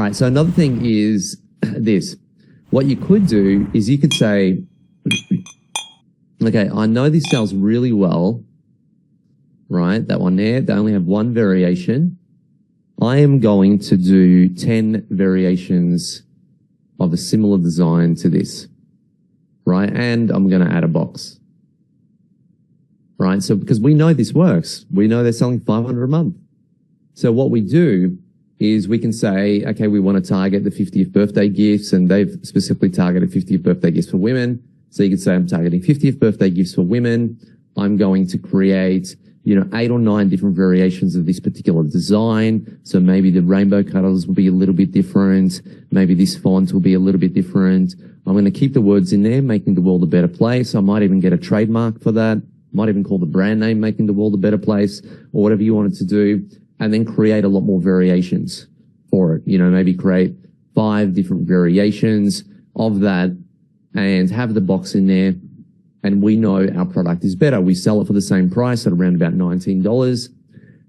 right. So another thing is this. What you could do is you could say, okay, I know this sells really well, right? That one there, they only have one variation. I am going to do 10 variations of a similar design to this, right? And I'm going to add a box, right? So because we know this works, we know they're selling 500 a month. So what we do is we can say, okay, we want to target the 50th birthday gifts, and they've specifically targeted 50th birthday gifts for women. So you can say, I'm targeting 50th birthday gifts for women. I'm going to create, 8 or 9 different variations of this particular design. So maybe the rainbow colors will be a little bit different. Maybe this font will be a little bit different. I'm going to keep the words in there, making the world a better place. I might even get a trademark for that. Might even call the brand name Making the World a Better Place, or whatever you wanted to do, and then create a lot more variations for it. Maybe create 5 different variations of that and have the box in there. And we know our product is better. We sell it for the same price at around about $19.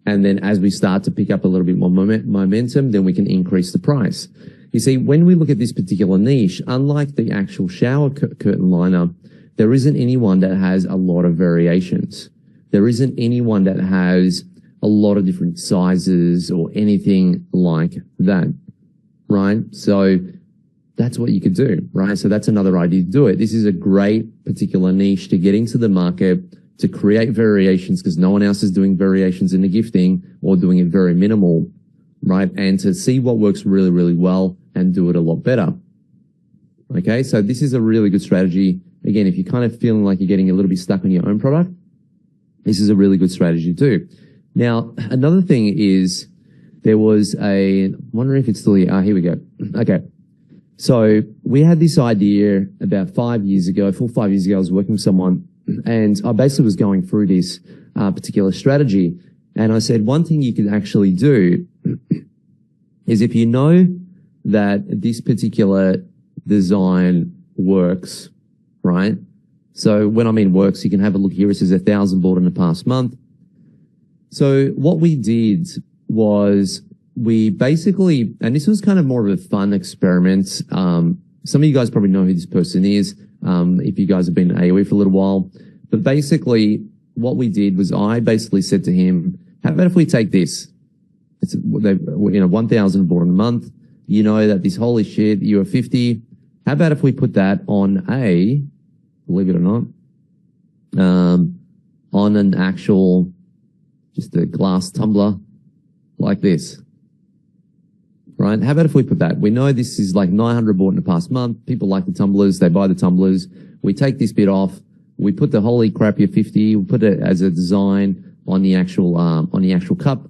And then as we start to pick up a little bit more momentum, then we can increase the price. You see, when we look at this particular niche, unlike the actual shower curtain liner, there isn't anyone that has a lot of variations. There isn't anyone that has a lot of different sizes or anything like that, right? So that's what you could do, right? So that's another idea to do it. This is a great particular niche to get into the market, to create variations, because no one else is doing variations in the gifting or doing it very minimal, right? And to see what works really, really well and do it a lot better. Okay, so this is a really good strategy. Again, if you're kind of feeling like you're getting a little bit stuck on your own product, this is a really good strategy too. Now, another thing is there was I'm wondering if it's still here. Here we go. Okay. So we had this idea about 5 years ago, 4 or 5 years ago. I was working with someone, and I basically was going through this particular strategy. And I said, one thing you could actually do is if you know that this particular design works, right? So when I mean works, you can have a look here. It says 1,000 bought in the past month. So what we did was we basically, and this was kind of more of a fun experiment. Some of you guys probably know who this person is, if you guys have been in AOE for a little while. But basically, what we did was I basically said to him, how about if we take this? It's 1,000 bought in a month. You know that this holy shit, you are 50. How about if we put that on believe it or not, on an actual, just a glass tumbler like this. Right? How about if we put that? We know this is like 900 bought in the past month. People like the tumblers. They buy the tumblers. We take this bit off. We put the holy crap, you're 50. We put it as a design on the actual cup.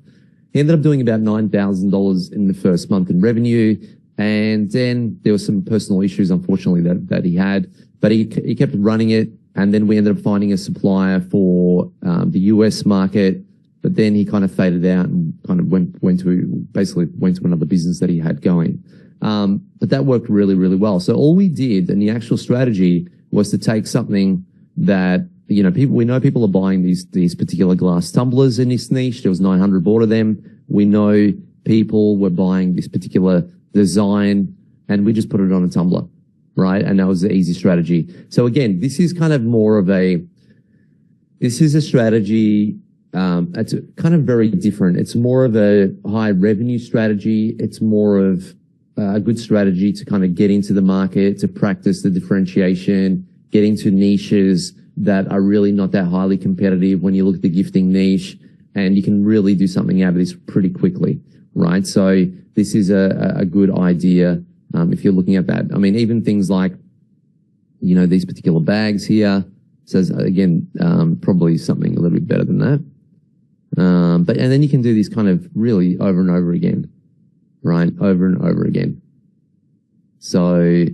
He ended up doing about $9,000 in the first month in revenue. And then there were some personal issues, unfortunately, that he had, but he kept running it. And then we ended up finding a supplier for, the US market. But then he kind of faded out and kind of went to another business that he had going. But that worked really, really well. So all we did, and the actual strategy, was to take something that, we know people are buying these particular glass tumblers in this niche. There was 900 bought of them. We know people were buying this particular design, and we just put it on a tumbler, right? And that was the easy strategy. So again, this is kind of more of this is a strategy. It's kind of very different. It's more of a high revenue strategy. It's more of a good strategy to kind of get into the market, to practice the differentiation, get into niches that are really not that highly competitive when you look at the gifting niche, and you can really do something out of this pretty quickly, right? So this is a good idea if you're looking at that. I mean, even things like, these particular bags here, says, again, probably something a little bit better than that. And then you can do these kind of really over and over again, right? Over and over again. So,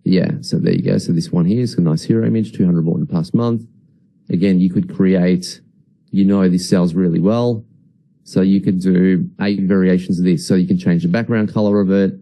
yeah, so there you go. So this one here is a nice hero image, 200 bought in the past month. Again, you could create, this sells really well. So you could do 8 variations of this. So you can change the background color of it,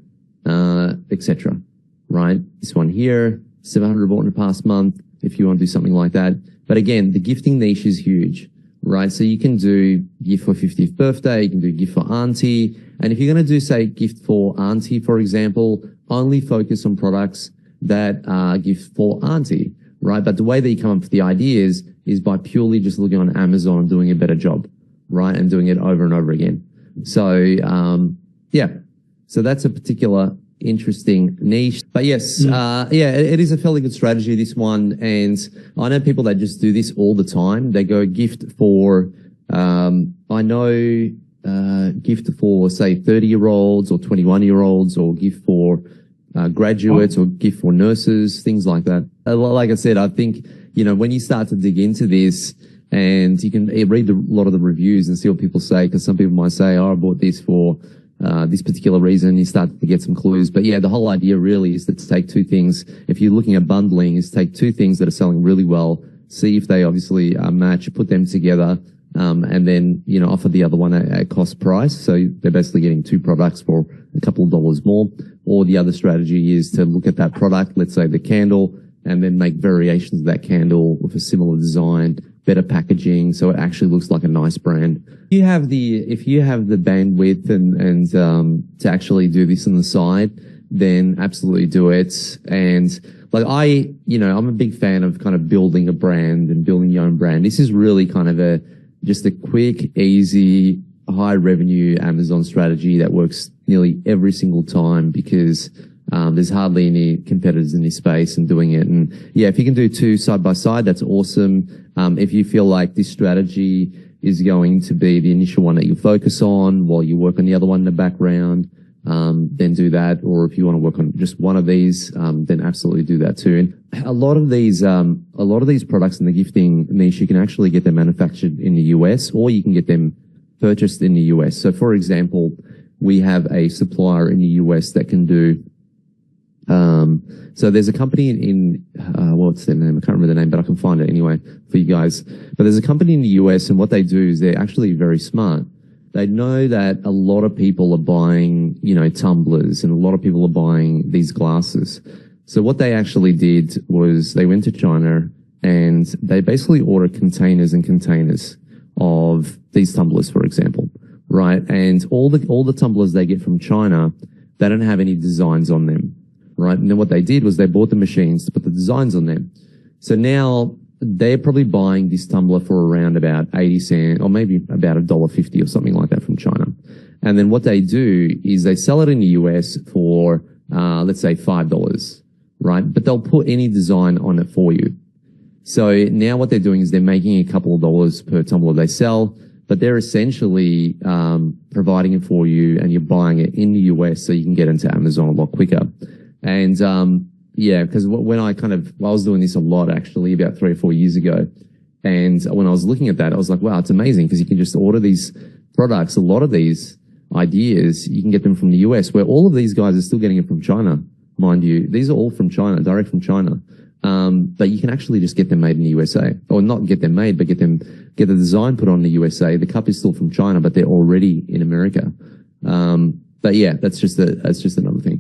etc. Right? This one here, 700 bought in the past month, if you want to do something like that. But again, the gifting niche is huge, right? So you can do gift for 50th birthday, you can do gift for auntie. And if you're going to do, say, gift for auntie, for example, only focus on products that are gift for auntie, right? But the way that you come up with the ideas is by purely just looking on Amazon and doing a better job, right? And doing it over and over again. So, yeah. So that's a particular interesting niche. But yes, yeah, it is a fairly good strategy, this one. And I know people that just do this all the time. They go gift for, I know, gift for, say, 30-year-olds or 21-year-olds, or gift for graduates, or gift for nurses, things like that. Like I said, I think, you know, when you start to dig into this, and you can read a lot of the reviews and see what people say, because some people might say, oh, I bought this for this particular reason. You start to get some clues. But yeah, the whole idea really is that to take two things, if you're looking at bundling, is take two things that are selling really well, see if they obviously match, put them together, and then, you know, offer the other one at cost price. So they're basically getting two products for a couple of dollars more. Or the other strategy is to look at that product, let's say the candle, and then make variations of that candle with a similar design, better packaging, so it actually looks like a nice brand. If you have the bandwidth and to actually do this on the side, then absolutely do it. And like I'm a big fan of kind of building a brand and building your own brand. This is really kind of just a quick, easy, high revenue Amazon strategy that works nearly every single time, because there's hardly any competitors in this space and doing it. And yeah, if you can do two side by side, that's awesome. If you feel like this strategy is going to be the initial one that you focus on while you work on the other one in the background, then do that. Or if you want to work on just one of these, then absolutely do that too. And a lot of these products in the gifting niche, you can actually get them manufactured in the US, or you can get them purchased in the US. So for example, we have a supplier in the US that can do, so there's a company in what's their name? I can't remember the name, but I can find it anyway for you guys. But there's a company in the US, and what they do is they're actually very smart. They know that a lot of people are buying, you know, tumblers, and a lot of people are buying these glasses. So what they actually did was they went to China and they basically ordered containers and containers of these tumblers, for example, right? And all the tumblers they get from China, they don't have any designs on them. Right. And then what they did was they bought the machines to put the designs on them. So now they're probably buying this tumbler for around about 80 cents, or maybe about $1.50 or something like that from China. And then what they do is they sell it in the US for, let's say $5, right? But they'll put any design on it for you. So now what they're doing is they're making a couple of dollars per tumbler they sell, but they're essentially, providing it for you, and you're buying it in the US so you can get into Amazon a lot quicker. And, yeah, because when I was doing this a lot actually about 3 or 4 years ago. And when I was looking at that, I was like, wow, it's amazing, because you can just order these products. A lot of these ideas, you can get them from the US, where all of these guys are still getting it from China, mind you. These are all from China, direct from China. But you can actually just get them made in the USA, or not get them made, but get the design put on the USA. The cup is still from China, but they're already in America. But yeah, that's just another thing.